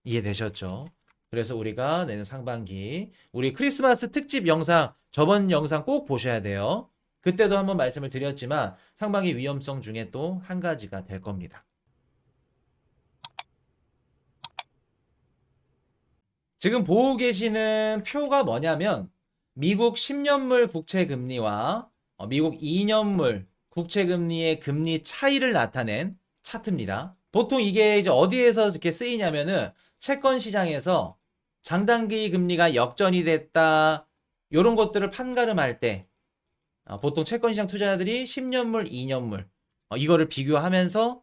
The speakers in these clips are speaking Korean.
이해되셨죠? 그래서 우리가 내년 상반기 우리 크리스마스 특집 영상 저번 영상 꼭 보셔야 돼요. 그때도 한번 말씀을 드렸지만 상반기 위험성 중에 또 한 가지가 될 겁니다. 지금 보고 계시는 표가 뭐냐면 미국 10년물 국채 금리와 미국 2년물 국채 금리의 금리 차이를 나타낸 차트입니다. 보통 이게 이제 어디에서 이렇게 쓰이냐면은 채권 시장에서 장단기 금리가 역전이 됐다. 이런 것들을 판가름할 때 보통 채권 시장 투자자들이 10년물, 2년물 이거를 비교하면서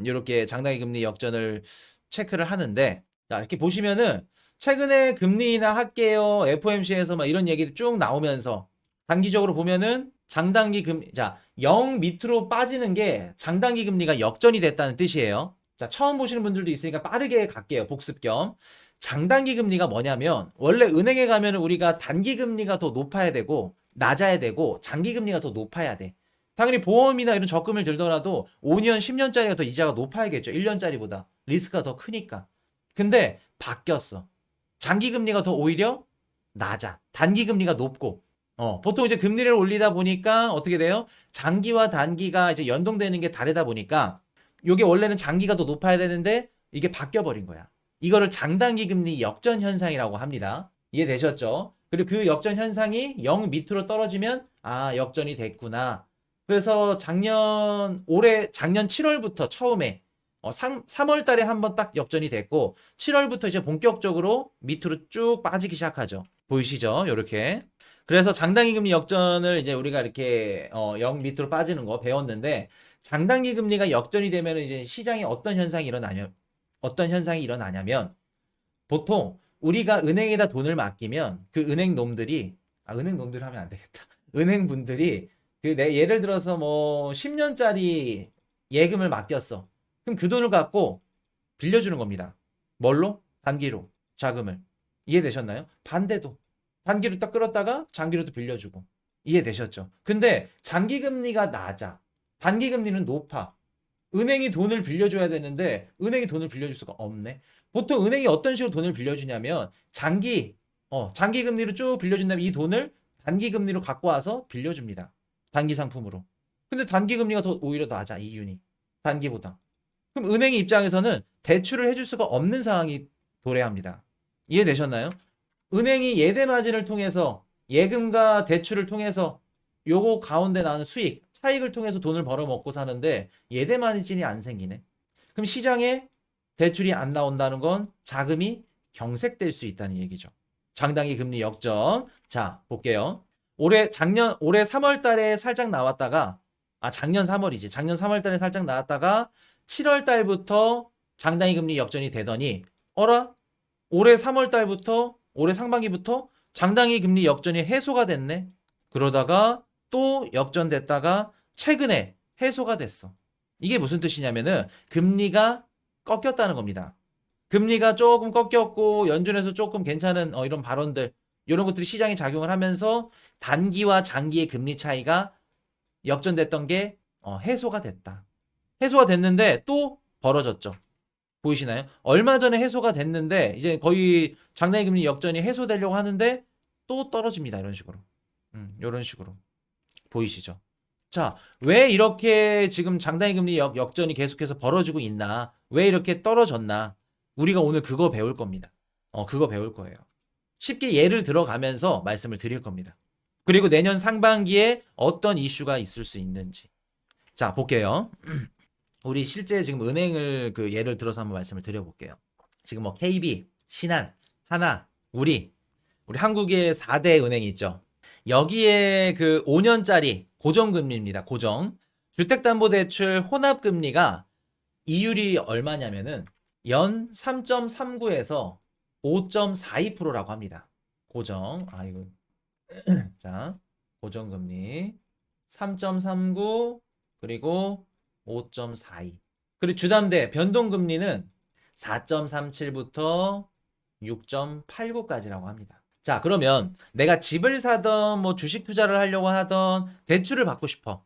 이렇게 장단기 금리 역전을 체크를 하는데 자, 이렇게 보시면은 최근에 금리 인하 할게요. FOMC에서 막 이런 얘기도 쭉 나오면서 단기적으로 보면은 장단기 금리, 자, 0 밑으로 빠지는 게 장단기 금리가 역전이 됐다는 뜻이에요. 자, 처음 보시는 분들도 있으니까 빠르게 갈게요. 복습 겸. 장단기 금리가 뭐냐면 원래 은행에 가면은 우리가 단기 금리가 더 높아야 되고 낮아야 되고 장기 금리가 더 높아야 돼. 당연히 보험이나 이런 적금을 들더라도 5년, 10년짜리가 더 이자가 높아야겠죠. 1년짜리보다. 리스크가 더 크니까. 근데 바뀌었어. 장기 금리가 더 오히려 낮아. 단기 금리가 높고. 보통 이제 금리를 올리다 보니까 어떻게 돼요? 장기와 단기가 이제 연동되는 게 다르다 보니까 이게 원래는 장기가 더 높아야 되는데 이게 바뀌어 버린 거야. 이거를 장단기 금리 역전 현상이라고 합니다. 이해되셨죠? 그리고 그 역전 현상이 0 밑으로 떨어지면 역전이 됐구나. 그래서 작년 7월부터 처음에 3월 달에 한번 딱 역전이 됐고 7월부터 이제 본격적으로 밑으로 쭉 빠지기 시작하죠. 보이시죠? 이렇게. 그래서 장단기 금리 역전을 이제 우리가 이렇게 0 밑으로 빠지는 거 배웠는데 장단기 금리가 역전이 되면 이제 시장에 어떤 현상이 일어나냐면 보통 우리가 은행에다 돈을 맡기면 그 은행 놈들이 은행 놈들 하면 안 되겠다. 은행 분들이 예를 들어서 뭐 10년짜리 예금을 맡겼어. 그럼 그 돈을 갖고 빌려주는 겁니다. 뭘로? 단기로 자금을. 이해되셨나요? 반대도 단기로 딱 끌었다가 장기로도 빌려주고. 이해되셨죠? 근데 장기 금리가 낮아. 단기 금리는 높아. 은행이 돈을 빌려줘야 되는데 은행이 돈을 빌려줄 수가 없네. 보통 은행이 어떤 식으로 돈을 빌려주냐면 장기 금리로 쭉 빌려준 다음에 이 돈을 단기 금리로 갖고 와서 빌려줍니다. 단기 상품으로. 근데 단기 금리가 더 오히려 낮아, 이윤이. 단기보다. 그럼 은행 입장에서는 대출을 해줄 수가 없는 상황이 도래합니다. 이해되셨나요? 은행이 예대 마진을 통해서 예금과 대출을 통해서 요거 가운데 나는 수익, 차익을 통해서 돈을 벌어먹고 사는데 예대 마진이 안 생기네. 그럼 시장에 대출이 안 나온다는 건 자금이 경색될 수 있다는 얘기죠. 장단기 금리 역전. 자, 볼게요. 올해 3월 달에 살짝 나왔다가 작년 3월이지. 작년 3월 달에 살짝 나왔다가 7월 달부터 장단기 금리 역전이 되더니 어라? 올해 3월 달부터 올해 상반기부터 장단기 금리 역전이 해소가 됐네. 그러다가 또 역전됐다가 최근에 해소가 됐어. 이게 무슨 뜻이냐면은 금리가 꺾였다는 겁니다. 금리가 조금 꺾였고 연준에서 조금 괜찮은 이런 발언들 이런 것들이 시장에 작용을 하면서 단기와 장기의 금리 차이가 역전됐던 게 해소가 됐다. 해소가 됐는데 또 벌어졌죠. 보이시나요? 얼마 전에 해소가 됐는데 이제 거의 장단기 금리 역전이 해소되려고 하는데 또 떨어집니다. 이런 식으로. 이런 식으로. 보이시죠? 자, 왜 이렇게 지금 장단기 금리 역전이 계속해서 벌어지고 있나? 왜 이렇게 떨어졌나? 우리가 오늘 그거 배울 겁니다. 그거 배울 거예요. 쉽게 예를 들어가면서 말씀을 드릴 겁니다. 그리고 내년 상반기에 어떤 이슈가 있을 수 있는지. 자, 볼게요. 우리 실제 지금 은행을 예를 들어서 한번 말씀을 드려볼게요. 지금 뭐 KB, 신한, 하나, 우리 한국의 4대 은행이 있죠. 여기에 5년짜리 고정금리입니다. 고정. 주택담보대출 혼합금리가 이율이 얼마냐면은 연 3.39에서 5.42%라고 합니다. 고정. 이거. 자, 고정금리 3.39 그리고 5.42. 그리고 주담대 변동금리는 4.37부터 6.89까지라고 합니다. 자, 그러면 내가 집을 사던 뭐 주식 투자를 하려고 하던 대출을 받고 싶어.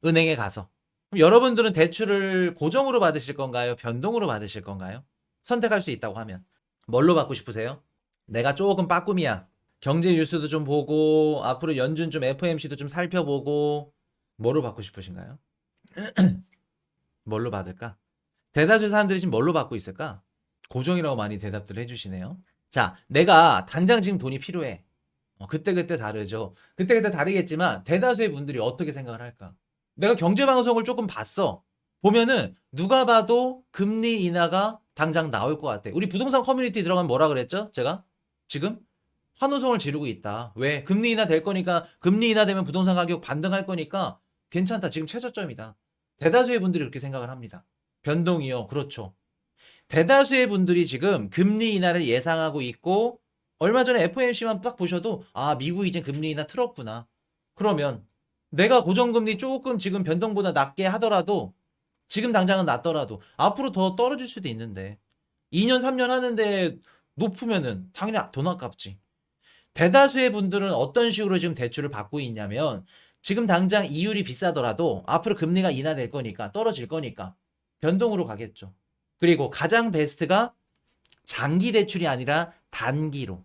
은행에 가서. 그럼 여러분들은 대출을 고정으로 받으실 건가요? 변동으로 받으실 건가요? 선택할 수 있다고 하면. 뭘로 받고 싶으세요? 내가 조금 빠꿈이야. 경제 뉴스도 좀 보고 앞으로 연준 좀 FOMC도 좀 살펴보고 뭐로 받고 싶으신가요? 뭘로 받을까? 대다수 사람들이 지금 뭘로 받고 있을까? 고정이라고 많이 대답들 해주시네요. 자, 내가 당장 지금 돈이 필요해. 그때그때 다르죠. 그때그때 다르겠지만 대다수의 분들이 어떻게 생각을 할까? 내가 경제방송을 조금 봤어. 보면은 누가 봐도 금리 인하가 당장 나올 것 같아. 우리 부동산 커뮤니티 들어가면 뭐라 그랬죠? 제가? 지금? 환호성을 지르고 있다. 왜? 금리 인하 될 거니까, 금리 인하 되면 부동산 가격 반등할 거니까 괜찮다. 지금 최저점이다. 대다수의 분들이 그렇게 생각을 합니다. 변동이요. 그렇죠. 대다수의 분들이 지금 금리 인하를 예상하고 있고 얼마 전에 FOMC만 딱 보셔도 아 미국이 이제 금리 인하 틀었구나. 그러면 내가 고정금리 조금 지금 변동보다 낮게 하더라도 지금 당장은 낮더라도 앞으로 더 떨어질 수도 있는데 2년 3년 하는데 높으면은 당연히 돈 아깝지. 대다수의 분들은 어떤 식으로 지금 대출을 받고 있냐면 지금 당장 이율이 비싸더라도 앞으로 금리가 인하될 거니까 떨어질 거니까 변동으로 가겠죠. 그리고 가장 베스트가 장기 대출이 아니라 단기로.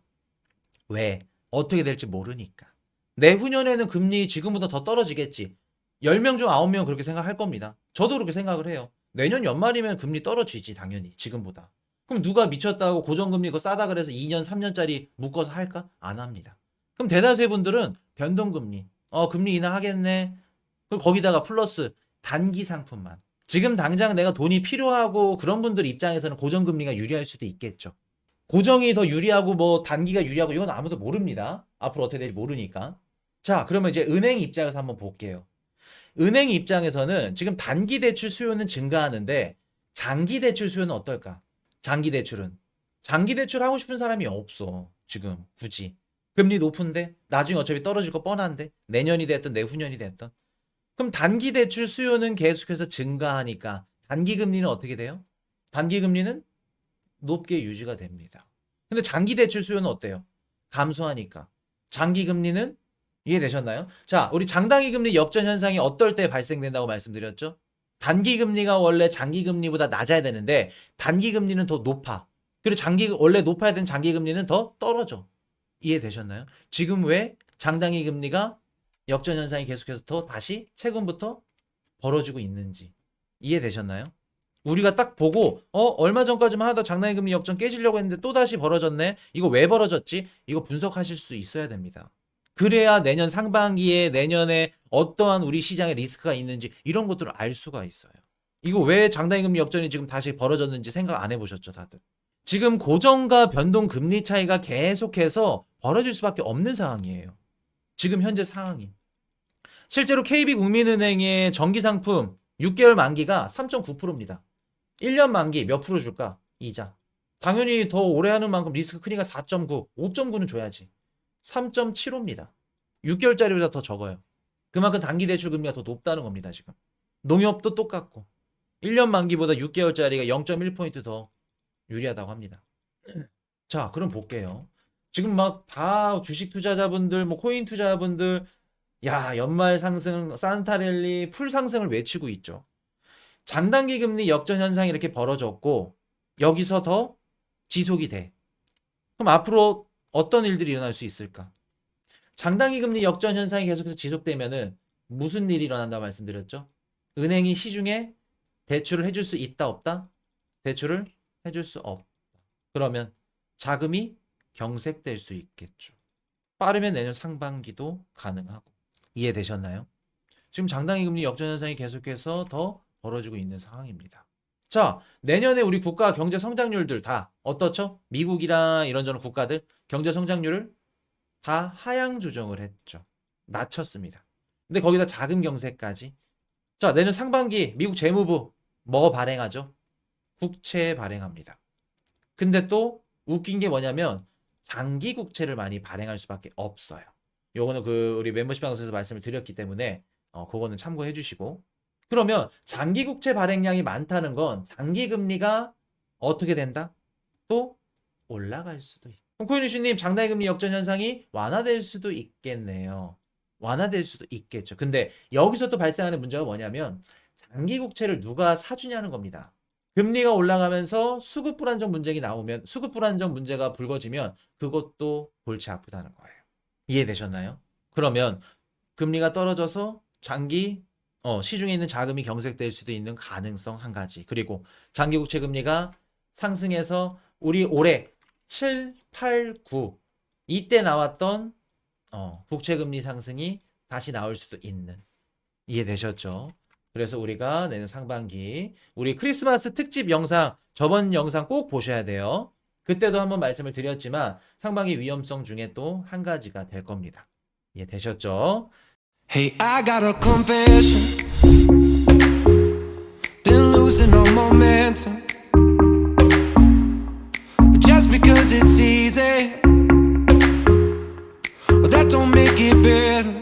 왜? 어떻게 될지 모르니까. 내후년에는 금리 지금보다 더 떨어지겠지. 10명 중 9명 그렇게 생각할 겁니다. 저도 그렇게 생각을 해요. 내년 연말이면 금리 떨어지지 당연히 지금보다. 그럼 누가 미쳤다고 고정금리 그거 싸다 그래서 2년 3년짜리 묶어서 할까? 안 합니다. 그럼 대다수의 분들은 변동금리. 금리 인하하겠네. 그리고 거기다가 플러스 단기 상품만. 지금 당장 내가 돈이 필요하고 그런 분들 입장에서는 고정금리가 유리할 수도 있겠죠. 고정이 더 유리하고 뭐 단기가 유리하고 이건 아무도 모릅니다. 앞으로 어떻게 될지 모르니까. 자, 그러면 이제 은행 입장에서 한번 볼게요. 은행 입장에서는 지금 단기 대출 수요는 증가하는데 장기 대출 수요는 어떨까? 장기 대출은. 장기 대출 하고 싶은 사람이 없어. 지금 굳이. 금리 높은데 나중에 어차피 떨어질 거 뻔한데 내년이 됐든 내후년이 됐든. 그럼 단기 대출 수요는 계속해서 증가하니까 단기 금리는 어떻게 돼요? 단기 금리는 높게 유지가 됩니다. 근데 장기 대출 수요는 어때요? 감소하니까. 장기 금리는 이해되셨나요? 자, 우리 장단기 금리 역전 현상이 어떨 때 발생된다고 말씀드렸죠? 단기 금리가 원래 장기 금리보다 낮아야 되는데 단기 금리는 더 높아. 그리고 원래 높아야 되는 장기 금리는 더 떨어져. 이해되셨나요? 지금 왜 장단기 금리가 역전 현상이 계속해서 더 다시 최근부터 벌어지고 있는지 이해되셨나요? 우리가 딱 보고 얼마 전까지만 하다 장단기 금리 역전 깨지려고 했는데 또다시 벌어졌네. 이거 왜 벌어졌지? 이거 분석하실 수 있어야 됩니다. 그래야 내년 상반기에 내년에 어떠한 우리 시장에 리스크가 있는지 이런 것들을 알 수가 있어요. 이거 왜 장단기 금리 역전이 지금 다시 벌어졌는지 생각 안 해보셨죠, 다들? 지금 고정과 변동 금리 차이가 계속해서 벌어질 수밖에 없는 상황이에요. 지금 현재 상황이. 실제로 KB국민은행의 정기상품 6개월 만기가 3.9%입니다. 1년 만기 몇 프로 줄까? 이자. 당연히 더 오래 하는 만큼 리스크 크니까 4.9, 5.9는 줘야지. 3.75입니다. 6개월짜리보다 더 적어요. 그만큼 단기 대출 금리가 더 높다는 겁니다, 지금. 농협도 똑같고. 1년 만기보다 6개월짜리가 0.1포인트 더 유리하다고 합니다. 자, 그럼 볼게요. 지금 막 다 주식 투자자분들, 뭐 코인 투자자분들, 야, 연말 상승, 산타랠리, 풀 상승을 외치고 있죠. 장단기 금리 역전 현상이 이렇게 벌어졌고 여기서 더 지속이 돼. 그럼 앞으로 어떤 일들이 일어날 수 있을까? 장단기 금리 역전 현상이 계속해서 지속되면은 무슨 일이 일어난다고 말씀드렸죠? 은행이 시중에 대출을 해줄 수 있다 없다? 대출을 해줄 수 없다. 그러면 자금이 경색될 수 있겠죠. 빠르면 내년 상반기도 가능하고. 이해되셨나요? 지금 장단기 금리 역전 현상이 계속해서 더 벌어지고 있는 상황입니다. 자, 내년에 우리 국가 경제 성장률들 다 어떻죠? 미국이랑 이런저런 국가들 경제 성장률을 다 하향 조정을 했죠. 낮췄습니다. 근데 거기다 자금 경세까지. 자, 내년 상반기 미국 재무부 뭐 발행하죠? 국채 발행합니다. 근데 또 웃긴 게 뭐냐면 장기 국채를 많이 발행할 수밖에 없어요. 요거는 우리 멤버십 방송에서 말씀을 드렸기 때문에 그거는 참고해 주시고. 그러면 장기 국채 발행량이 많다는 건 장기 금리가 어떻게 된다? 또 올라갈 수도 있다. 그럼 코인이슈님 장단기 금리 역전 현상이 완화될 수도 있겠네요. 완화될 수도 있겠죠. 근데 여기서 또 발생하는 문제가 뭐냐면 장기 국채를 누가 사주냐는 겁니다. 금리가 올라가면서 수급 불안정 수급 불안정 문제가 불거지면 그것도 골치 아프다는 거예요. 이해되셨나요? 그러면 금리가 떨어져서 장기 시중에 있는 자금이 경색될 수도 있는 가능성 한 가지. 그리고 장기 국채 금리가 상승해서 우리 올해 7, 8, 9 이때 나왔던 국채 금리 상승이 다시 나올 수도 있는. 이해되셨죠? 그래서 우리가 내년 상반기 우리 크리스마스 특집 영상 저번 영상 꼭 보셔야 돼요. 그때도 한번 말씀을 드렸지만 상반기 위험성 중에 또 한 가지가 될 겁니다. 이해되셨죠? Hey, I got a confession. Been losing all momentum. Just because it's easy, that don't make it better.